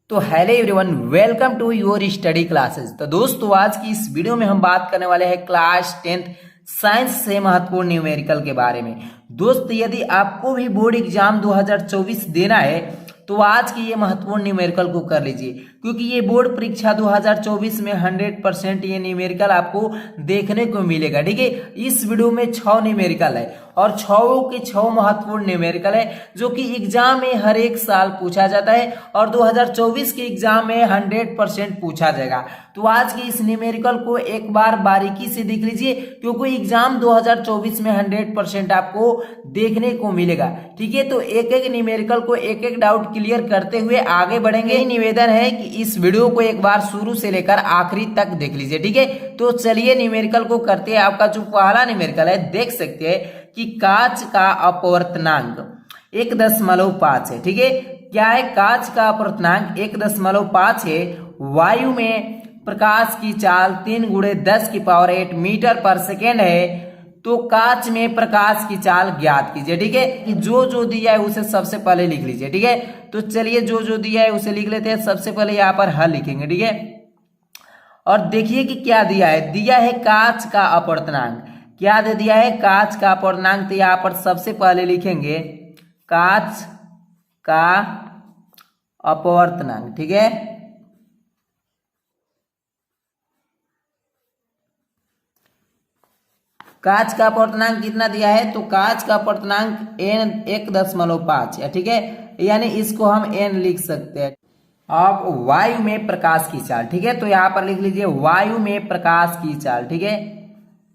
तो hello everyone, welcome to your study classes. तो दोस्तों, आज की इस वीडियो में हम बात करने वाले हैं क्लास 10th साइंस से महत्वपूर्ण न्यूमेरिकल के बारे में। दोस्त, यदि आपको भी बोर्ड एग्जाम 2024 देना है तो आज की ये महत्वपूर्ण न्यूमेरिकल को कर लीजिए, क्योंकि ये बोर्ड परीक्षा 2024 में 100% ये न्यूमेरिकल आपको देखने को मिलेगा। ठीक है, इस वीडियो में 6 न्यूमेरिकल है और 6 के 6 महत्वपूर्ण न्यूमेरिकल है जो कि एग्जाम में हर एक साल पूछा जाता है और 2024 के एग्जाम में 100% पूछा जाएगा। तो आज की इस न्यूमेरिकल को एक बार बारीकी से देख लीजिए, क्योंकि एग्जाम 2024 में 100% आपको देखने को मिलेगा। ठीक है, तो एक एक न्यूमेरिकल को एक एक डाउट क्लियर करते हुए आगे बढ़ेंगे। निवेदन है कि इस वीडियो को एक बार शुरू से लेकर आखिरी तक देख लीजिए। ठीक है, तो चलिए न्यूमेरिकल को करते हैं। आपका जो पहला न्यूमेरिकल है, देख सकते हैं कि कांच का अपवर्तनांक 1.5 है। ठीक है, क्या है? कांच का अपवर्तनांक 1.5 है। वायु में प्रकाश की चाल 3 × 10⁸ मीटर पर सेकेंड है। तो कांच में प्रकाश की चाल ज्ञात कीजिए। ठीक है, कि जो दिया है उसे सबसे पहले लिख लीजिए। ठीक है, तो चलिए जो दिया है उसे लिख लेते हैं। सबसे पहले यहाँ पर हल लिखेंगे। ठीक है, और देखिए कि क्या दिया है। दिया है कांच का अपवर्तनांक। क्या दे दिया है? कांच का अपवर्तनांक। तो यहाँ पर सबसे पहले लिखेंगे कांच का अपवर्तनांक। ठीक है, कांच का अपवर्तनांक कितना दिया है? तो कांच का अपवर्तनांक n 1.5 है। ठीक है, यानी इसको हम n लिख सकते हैं। अब वायु में प्रकाश की चाल। ठीक है, तो यहां पर लिख लीजिए वायु में प्रकाश की चाल। ठीक है,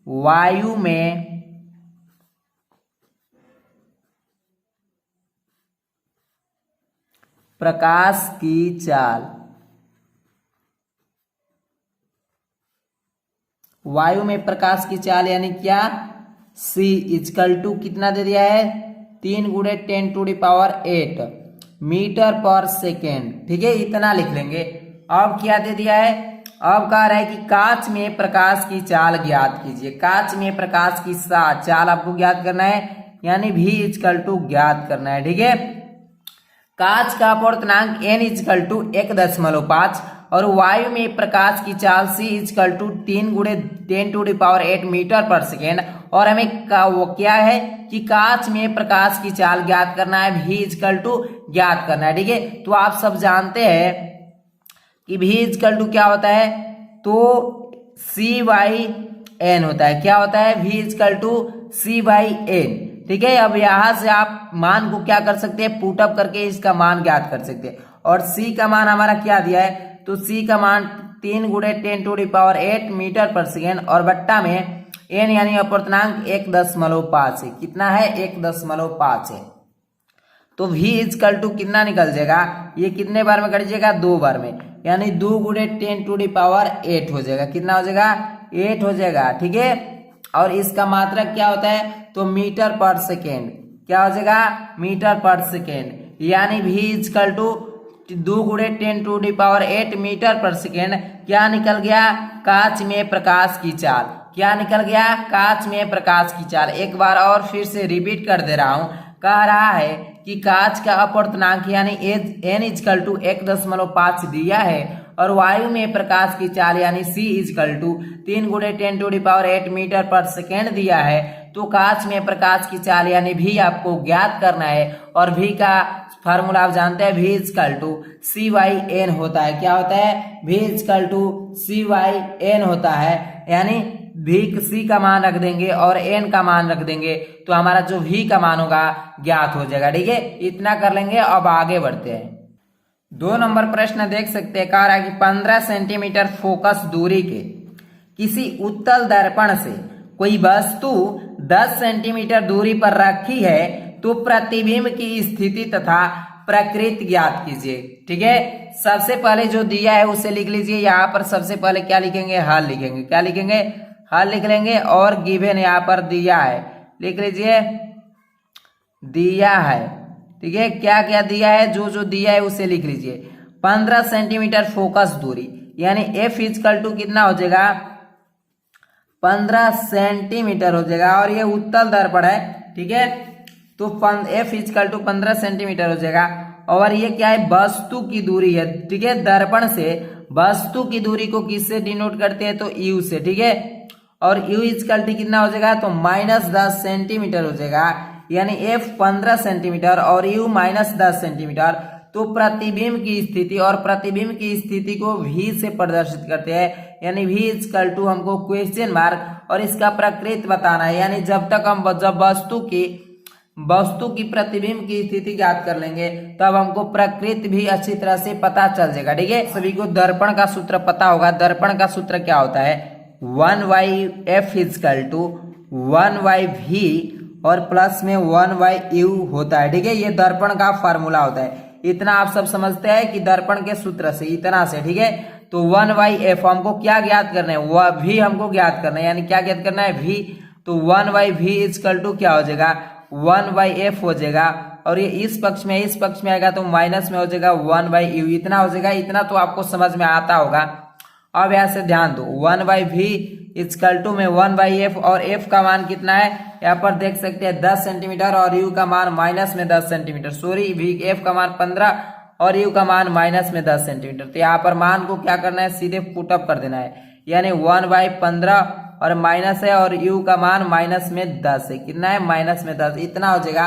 वायु में प्रकाश की चाल। वायु में प्रकाश की चाल यानी क्या? c = कितना दे दिया है? 3 × 10⁸ मीटर पर सेकेंड। ठीक है, इतना लिख लेंगे। अब क्या दे दिया है? अब कह रहा है कि कांच में प्रकाश की चाल ज्ञात कीजिए। कांच में प्रकाश की चाल आपको ज्ञात करना है, यानी v = ज्ञात करना है। ठीक है, कांच का अपवर्तनांक n = 1.5 और वायु में प्रकाश की चाल c = 3 × 10⁸ मीटर पर सेकेंड। और हमें क्या है कि कांच में प्रकाश की चाल ज्ञात करना है, v = ज्ञात करना है। ठीक है, तो आप सब जानते हैं कि v = क्या होता है? तो c/n होता है। क्या होता है? v = c/n। ठीक है, अब यहां से आप मान को क्या कर सकते हैं? पुटअप करके इसका मान ज्ञात कर सकते हैं। और c का मान हमारा क्या दिया है? तो c का मान 3 × 10⁸ मीटर पर सेकेंड और बट्टा में n यानी अपवर्तनांक 1.5 है। कितना है? 1.5 है। तो v = कितना निकल जाएगा? ये कितने बार में कट जाएगा? 2 बार में, यानी 2 × 10⁸ हो जाएगा। कितना हो जाएगा? 8 हो जाएगा। ठीक है, और इसका मात्रक क्या होता है? तो मीटर पर सेकेंड। क्या हो जाएगा? मीटर पर सेकेंड, यानी v = 2 × 10⁸ मीटर पर सेकेंड। क्या निकल गया? कांच में प्रकाश की चाल। क्या निकल गया? कांच में प्रकाश की चाल। एक बार और फिर से रिपीट कर दे रहा हूं। कह रहा है कि कांच का अपवर्तनांक यानी n = 1.5 दिया है और वायु में प्रकाश की चाल यानी c = 3 × 10⁸ मीटर पर सेकेंड दिया है। तो कांच में प्रकाश की चाल यानी v आपको ज्ञात करना है। और v का फार्मूला आप जानते हैं, v = c/n होता है। क्या होता है? v = c/n होता है, यानी c का मान रख देंगे और n का मान रख देंगे तो हमारा जो v का मान होगा ज्ञात हो जाएगा। ठीक है, इतना कर लेंगे। अब आगे बढ़ते हैं। 2 नंबर प्रश्न देख सकते हैं। कह रहा है कि 15 सेंटीमीटर फोकस दूरी के किसी उत्तल दर्पण से कोई वस्तु 10 सेंटीमीटर दूरी पर रखी है तो प्रतिबिंब की स्थिति तथा प्रकृति ज्ञात कीजिए। ठीक है, सबसे पहले जो दिया है उसे लिख लीजिए। यहाँ पर सबसे पहले क्या लिखेंगे? हल लिखेंगे। क्या लिखेंगे? हल लिख लेंगे। और गिवन यहाँ पर दिया है, लिख लीजिए दिया है। ठीक है, क्या क्या दिया है? जो दिया है उसे लिख लीजिए। 15 सेंटीमीटर फोकस दूरी यानी f = कितना हो जाएगा? 15 सेंटीमीटर हो जाएगा। और ये उत्तल दर्पण है। ठीक है, तो f = 15 सेंटीमीटर हो जाएगा। और ये क्या है, वस्तु की दूरी है, ठीक है। दर्पण से वस्तु की दूरी को किससे डिनोट करते हैं, तो यू से, ठीक है। और यू इक्वल टू कितना हो जाएगा, तो -10 सेंटीमीटर हो जाएगा, यानी एफ 15 सेंटीमीटर और यू -10 सेंटीमीटर। तो प्रतिबिंब की स्थिति, और प्रतिबिंब की स्थिति को v से प्रदर्शित करते हैं, यानी v इक्वल टू हमको क्वेश्चन मार्क और इसका प्रकृत बताना है। यानी जब तक हम वस्तु की प्रतिबिंब की स्थिति ज्ञात कर लेंगे तब हमको प्रकृत भी अच्छी तरह से पता चल जाएगा, ठीक है। सभी को दर्पण का सूत्र पता होगा। दर्पण का सूत्र क्या होता है, 1/f इक्वल टू 1/v और प्लस में 1/u होता है, ठीक है। ये दर्पण का फार्मूला होता है। इतना आप सब समझते हैं कि दर्पण के सूत्र से, इतना से, ठीक है। तो 1/f हमको क्या ज्ञात करना है, वह v हमको ज्ञात करना है, यानी क्या ज्ञात करना है, v। तो 1/v इक्वल टू क्या हो जाएगा, 1/f हो जाएगा। और ये इस पक्ष में आएगा तो माइनस में हो जाएगा 1/u, इतना हो जाएगा। इतना तो आपको समझ में आता होगा। अब यहाँ से ध्यान दो, 1/v इक्वल टू में 1/f और f का मान कितना है, यहाँ पर देख सकते हैं 10 सेंटीमीटर और u का मान -10 सेंटीमीटर, सॉरी f का मान 15 और u का मान -10 सेंटीमीटर। तो यहाँ पर मान को क्या करना है, सीधे पुटअप कर देना है, यानी 1/15 और माइनस है और u का मान -10 है, कितना है, -10, इतना हो जाएगा।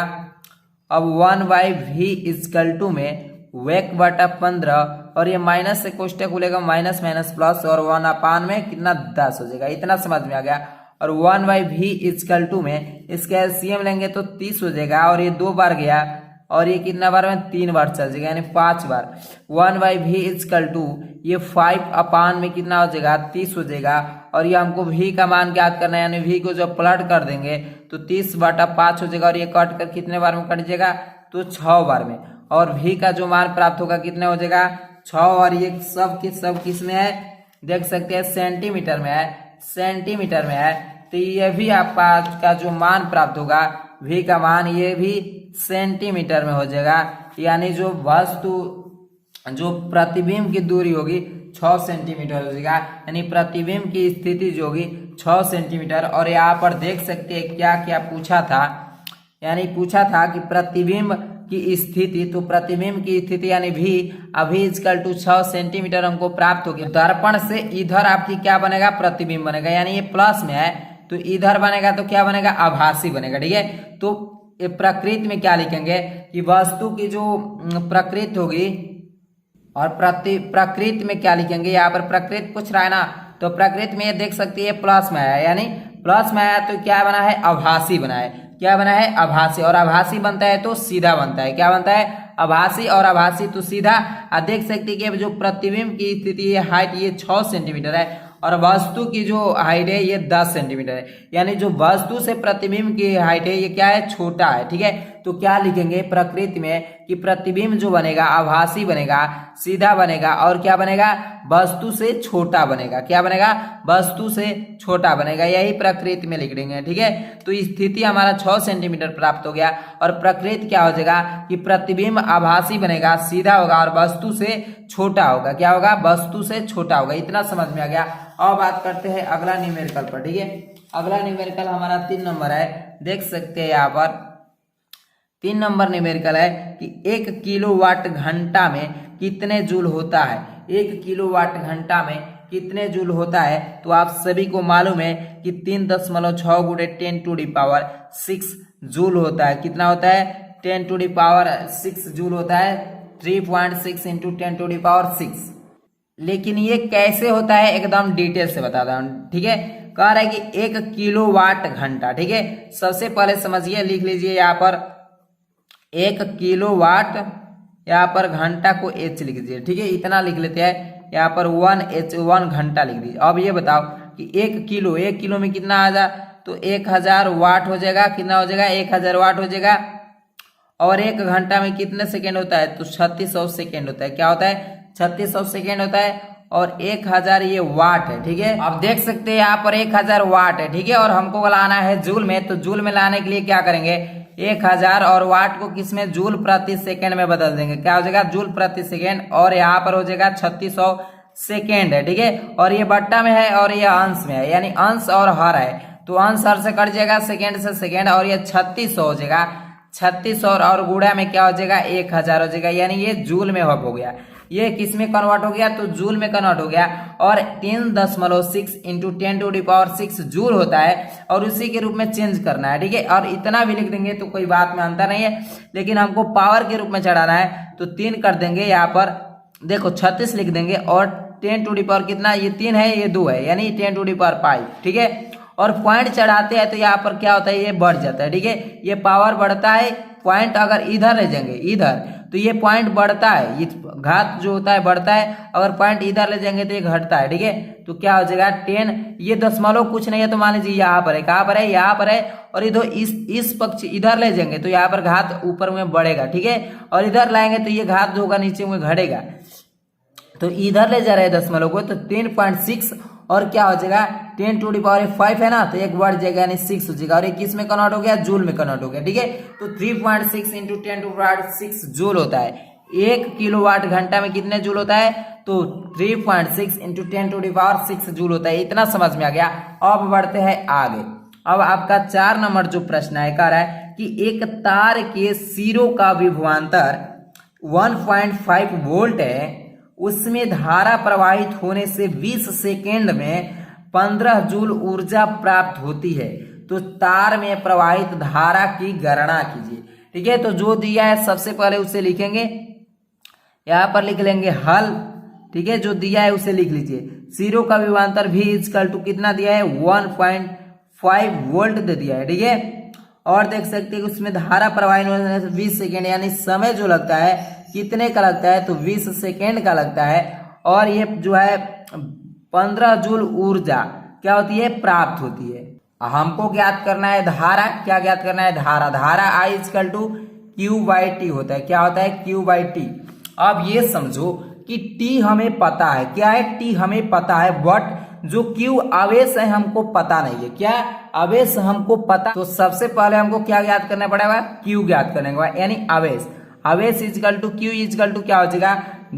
अब 1/v इक्वल टू में वेक बटा 15 और ये माइनस से कोष्टक खुलेगा, माइनस प्लस और 1/, में कितना 10 हो जाएगा, इतना समझ में आ गया। और 1/v इक्वल टू में इसका एलसीएम लेंगे तो 30 हो जाएगा और ये 2 बार गया और ये कितना बार में, 3 बार चल जाएगा, यानी 5 बार। 1/v इक्वल टू ये 5/, में कितना हो जाएगा, 30 हो जाएगा। और ये हमको v का मान ज्ञात करना है, यानी v को जब प्लट कर देंगे तो 30/5 हो जाएगा और ये कट कर कितने बार में कट जाएगा, तो 6 बार में। और v का जो मान प्राप्त होगा कितने हो जाएगा, 6। और ये सब किस में है, देख सकते हैं सेंटीमीटर में है, सेंटीमीटर में है। तो ये भी आपका जो मान प्राप्त होगा v का मान, ये भी सेंटीमीटर में हो जाएगा। यानी जो प्रतिबिंब की दूरी होगी 6 सेंटीमीटर हो जाएगा, यानी प्रतिबिंब की स्थिति जो होगी 6 सेंटीमीटर। और यहाँ पर देख सकते हैं क्या क्या पूछा था, यानी पूछा था कि प्रतिबिंब की स्थिति, तो प्रतिबिंब की स्थिति यानी v अभी इक्वल टू 6 सेंटीमीटर हमको प्राप्त होगी। दर्पण से इधर आपकी क्या बनेगा, प्रतिबिंब बनेगा, यानी ये प्लस में है तो इधर बनेगा तो क्या बनेगा, आभासी बनेगा, ठीक है। तो प्रकृत में क्या लिखेंगे कि वस्तु की जो प्रकृत होगी, और प्रकृत में क्या लिखेंगे, यहाँ पर प्रकृत पूछ रहा है ना, तो प्रकृत में ये देख सकती है प्लस में आया, यानी प्लस में आया तो क्या बना है, आभासी बना है। क्या बना है, आभासी। और आभासी बनता है तो सीधा बनता है, क्या बनता है, आभासी और आभासी तो सीधा। देख सकते हैं कि जो प्रतिबिंब की स्थिति है, हाइट ये 6 सेंटीमीटर है और वस्तु की जो हाइट है ये 10 सेंटीमीटर है, यानी जो वस्तु से प्रतिबिंब की हाइट है ये क्या है, छोटा है, ठीक है। तो क्या लिखेंगे प्रकृति में कि प्रतिबिंब जो बनेगा आभासी बनेगा, सीधा बनेगा और क्या बनेगा, वस्तु से छोटा बनेगा। क्या बनेगा, वस्तु से छोटा बनेगा, यही प्रकृति में लिख देंगे, ठीक है। तो स्थिति हमारा 6 सेंटीमीटर प्राप्त हो गया और प्रकृति क्या हो जाएगा कि प्रतिबिंब आभासी बनेगा, सीधा होगा और वस्तु से छोटा होगा। क्या होगा, वस्तु से छोटा होगा, इतना समझ में आ गया। अब बात करते हैं अगला न्यूमेरिकल पर, ठीक है। अगला न्यूमेरिकल हमारा 3 नंबर है, देख सकते हैं यहाँ पर 3 नंबर न्यूमेरिकल है कि 1 किलोवाट घंटा में कितने जूल होता है। 1 किलोवाट घंटा में कितने जूल होता है, तो आप सभी को मालूम है कि 3.6 गुणे 10⁻6 जूल होता है। कितना होता है, 10⁻6 जूल होता है, 3.6 इंटू 10⁻6। लेकिन ये कैसे होता है एकदम डिटेल से बताता हूँ, ठीक है। कह रहा है कि 1 किलोवाट घंटा, ठीक है। सबसे पहले समझिए, लिख लीजिए यहाँ पर 1 किलोवाट, यहाँ पर घंटा को h लिख दीजिए, ठीक है। इतना लिख लेते हैं, यहाँ पर 1 घंटा लिख दीजिए। अब ये बताओ कि 1 किलो में कितना आ जा, तो 1000 वाट हो जाएगा। कितना हो जाएगा, 1000 वाट हो जाएगा। और 1 घंटा में कितने सेकेंड होता है, तो 3600 सेकेंड होता है। क्या होता है, 3600 सेकेंड होता है। और 1000 ये वाट है, ठीक है। अब देख सकते हैं यहाँ पर 1000 वाट है, ठीक है। और हमको लाना है जूल में, तो जूल में लाने के लिए क्या करेंगे, 1000 और वाट को किसमें, जूल प्रति सेकेंड में बदल देंगे। क्या हो जाएगा, जूल प्रति सेकेंड। और यहाँ पर हो जाएगा 3600 सेकेंड है, ठीक है। और ये बट्टा में है और ये अंश में है, यानी अंश और हर है, तो अंश हर से कट जाएगा, सेकेंड से सेकेंड, और ये 3600 हो जाएगा। 36 और गुणा में क्या हो जाएगा 1000 हो जाएगा, यानी ये जूल में हो गया। ये किस में कन्वर्ट हो गया, तो जूल में कन्वर्ट हो गया। और 3.6 इंटू 10⁶ जूल होता है और उसी के रूप में चेंज करना है, ठीक है। और इतना भी लिख देंगे तो कोई बात में अंतर नहीं है, लेकिन हमको पावर के रूप में चढ़ाना है तो 3 कर देंगे यहाँ पर, देखो 36 लिख देंगे और 10⁻, कितना, ये 3 है ये 2 है, यानी 10⁵, ठीक है। और पॉइंट चढ़ाते हैं तो यहाँ पर क्या होता है, ये बढ़ जाता है, ठीक है। ये पावर बढ़ता है, पॉइंट अगर इधर ले जाएंगे इधर तो ये पॉइंट बढ़ता है, ये घात जो होता है बढ़ता है, अगर पॉइंट इधर ले जाएंगे तो ये घटता है, ठीक है। तो क्या हो जाएगा 10, ये दशमलव कुछ नहीं है तो मान लीजिए यहाँ पर है, कहाँ पर है, यहाँ पर है। और इधर इस पक्ष इधर ले जाएंगे तो यहाँ पर घात ऊपर में बढ़ेगा, ठीक है। और इधर लाएंगे तो ये घात जो होगा नीचे में घटेगा, तो इधर ले जा रहे हैं दशमलव को, तो 3.6 और क्या हो जाएगा 10⁵ है ना, तो एक बढ़ जाएगा यानी 6 हो जाएगा। और ये किस में कन्वर्ट हो गया, जूल में कन्वर्ट हो गया, ठीक है। तो 3.6 इंटू 10⁶ जूल होता है। 1 किलोवाट घंटा में कितने जूल होता है, तो 3.6 इंटू 10⁶ जूल होता है। इतना समझ में आ गया। अब बढ़ते हैं आगे। अब आपका 4 नंबर जो प्रश्न है कह रहा है कि एक तार के सिरों का विभवांतर 1.5 वोल्ट है, उसमें धारा प्रवाहित होने से 20 सेकेंड में 15 जूल ऊर्जा प्राप्त होती है, तो तार में प्रवाहित धारा की गणना कीजिए, ठीक है। तो जो दिया है सबसे पहले उसे लिखेंगे, यहां पर लिख लेंगे हल, ठीक है। जो दिया है उसे लिख लीजिए। सिरों का विभवांतर V इक्वल टू कितना दिया है, 1.5 वोल्ट दे दिया है, ठीक है। और देख सकते हैं कि उसमें धारा प्रवाहित होने से 20 सेकेंड, यानी समय जो लगता है कितने का लगता है, तो 20 सेकेंड का लगता है। और ये जो है 15 जूल ऊर्जा क्या होती है, प्राप्त होती है। हमको ज्ञात करना है धारा, क्या ज्ञात करना है, धारा I इक्वल टू Q/T होता है, क्या होता है, Q/T। अब ये समझो कि T हमें पता है, क्या है, T हमें पता है, बट जो Q आवेश है हमको पता नहीं है, क्या आवेश हमको पता। तो सबसे पहले हमको क्या ज्ञात करना पड़ेगा, Q ज्ञात करने के बाद, यानी आवेश equal to Q equal to क्या हो जाएगा,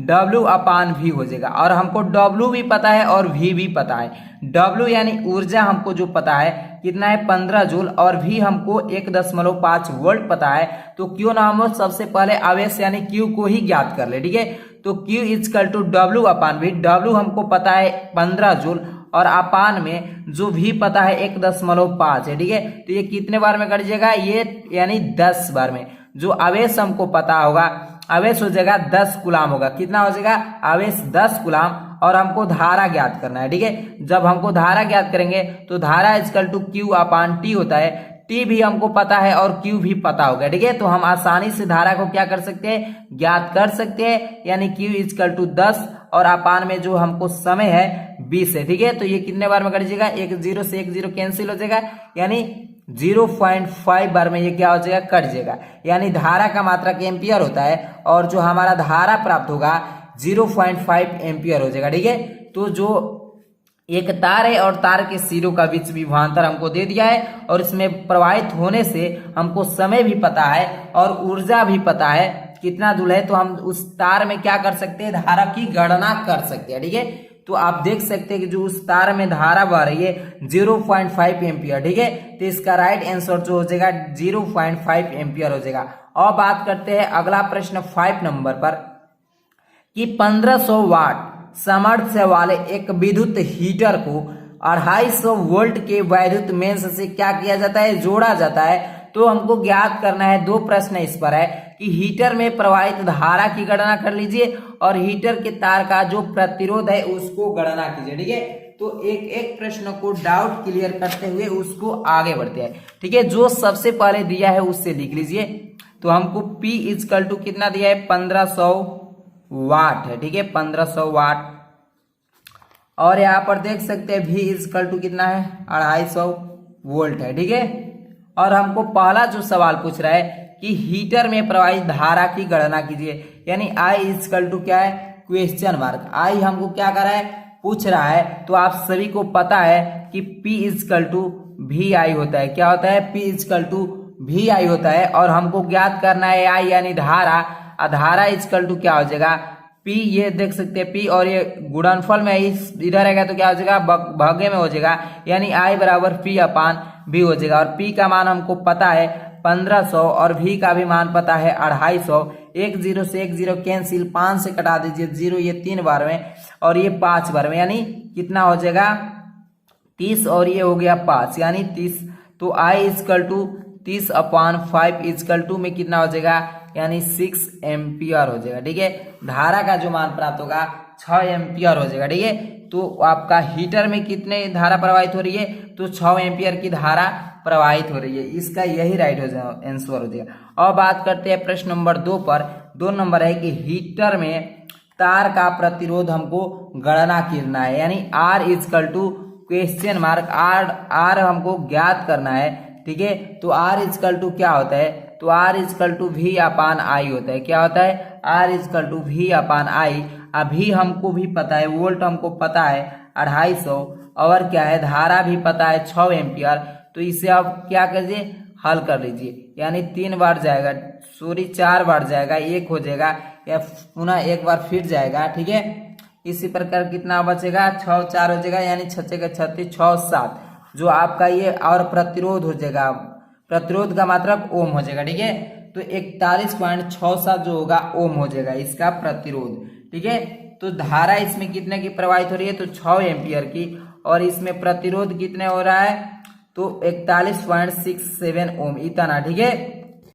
W/V हो जाएगा। और हमको W भी पता है और V भी पता है। W यानी ऊर्जा हमको जो पता है कितना है, 15 जूल, और V हमको 1.5 वोल्ट पता है। तो क्यों ना हम सबसे पहले आवेश यानी Q को ही ज्ञात कर ले, ठीक है। तो Q equal to W/V, W हमको पता है 15 जूल, और अपान में जो भी पता है 1.5 है, ठीक है। तो ये कितने बार में कट जाएगा, ये यानी 10 बार में। जो आवेश हमको पता होगा, आवेश हो जाएगा 10 कूलाम होगा, कितना हो जाएगा, आवेश 10 कूलाम। और हमको धारा ज्ञात करना है, ठीक है। जब हमको धारा ज्ञात करेंगे तो धारा इक्वल टू Q/T होता है। T भी हमको पता है और Q भी पता होगा, ठीक है। तो हम आसानी से धारा को क्या कर सकते हैं, ज्ञात कर सकते हैं, यानी Q इक्वल टू 10 और अपान में जो हमको समय है 20 है, ठीक है। तो ये कितने बार में कट जाएगा, 1 0 से 1 0 कैंसिल हो जाएगा, यानी 0.5 बार में ये क्या हो जाएगा, कट जाएगा। यानी धारा का मात्रक एम्पियर होता है और जो हमारा धारा प्राप्त होगा 0.5 एम्पियर हो जाएगा, ठीक है। तो जो एक तार है और तार के सिरों का बीच विभवांतर हमको दे दिया है, और इसमें प्रवाहित होने से हमको समय भी पता है और ऊर्जा भी पता है कितना जूल है। तो हम उस तार में क्या कर सकते हैं, धारा की गणना कर सकते हैं, ठीक है। तो आप देख सकते हैं कि जो उस तार में धारा बह रही है 0.5 एम्पियर, ठीक है। तो इसका राइट आंसर जो हो जाएगा 0.5 एम्पियर हो जाएगा। अब बात करते हैं अगला प्रश्न 5 नंबर पर, कि 1500 वाट सामर्थ्य वाले एक विद्युत हीटर को 250 वोल्ट के वैद्युत मेंस से क्या किया जाता है, जोड़ा जाता है। तो हमको ज्ञात करना है, 2 प्रश्न इस पर है कि हीटर में प्रवाहित धारा की गणना कर लीजिए और हीटर के तार का जो प्रतिरोध है उसको गणना कीजिए, ठीक है। तो एक एक प्रश्न को डाउट क्लियर करते हुए उसको आगे बढ़ते हैं, ठीक है। जो सबसे पहले दिया है उससे लिख लीजिए। तो हमको P इक्वल टू कितना दिया है, 1500 वाट है, ठीक है, 1500 वाट। और यहाँ पर देख सकते हैं V इक्वल टू कितना है, 250 वोल्ट है, ठीक है। और हमको पहला जो सवाल पूछ रहा है कि हीटर में प्रवाहित धारा की गणना कीजिए, यानी I इक्वल टू क्या है, क्वेश्चन मार्क। I हमको क्या कर रहा है, पूछ रहा है। तो आप सभी को पता है कि P इक्वल टू VI होता है, क्या होता है, P इक्वल टू VI होता है। और हमको ज्ञात करना है I यानी धारा, धारा इक्वल टू क्या हो जाएगा, P, ये देख सकते हैं P, और ये गुणनफल में इधर आएगा तो क्या हो जाएगा, भागे में हो जाएगा, यानी I बराबर P/V हो जाएगा। और P का मान हमको पता है 1500 और V का भी मान पता है 250। एक जीरो से एक जीरो कैंसिल, 5 से कटा दीजिए जीरो, ये 3 बार में और ये 5 बार में, यानी कितना हो जाएगा 30 और ये हो गया 5 यानी 30। तो I is equal to 30/5 is equal to में कितना हो जाएगा यानी 6 एम्पियर हो जाएगा। ठीक है, धारा का जो मान प्राप्त होगा 6 एम्पियर हो जाएगा। ठीक है, तो आपका हीटर में कितने धारा प्रवाहित हो रही है, तो 6 एम्पियर की धारा प्रवाहित हो रही है। इसका यही राइट हो जाएगा, आंसर हो जाएगा। अब बात करते हैं प्रश्न नंबर 2 पर। 2 नंबर है कि हीटर में तार का प्रतिरोध हमको गणना करना है, यानी R is equal to question mark R हमको ज्ञात करना है। ठीक है, तो R इजकल टू क्या होता है, तो R इजकल टू V/I होता है। क्या होता है, R इजकल टू V/I। अभी हमको भी पता है, वोल्ट हमको पता है 250 और क्या है धारा भी पता है 6 एम्पियर। तो इसे आप क्या कीजिए, हल कर लीजिए, यानी 3 बार जाएगा, सॉरी 4 बार जाएगा, 1 हो जाएगा या पुनः 1 बार फिर जाएगा। ठीक है, इसी प्रकार कितना बचेगा 6 4 हो जाएगा, यानी 6 36 6 7 जो आपका ये और प्रतिरोध हो जाएगा, प्रतिरोध का मतलब ओम हो जाएगा। ठीक है, तो 41.67 जो होगा ओम हो जाएगा इसका प्रतिरोध। ठीक है, तो धारा इसमें कितने की प्रवाहित हो रही है, तो 6 एम्पियर की, और इसमें प्रतिरोध कितने हो रहा है, तो 41.67 ओम इतना। ठीक है,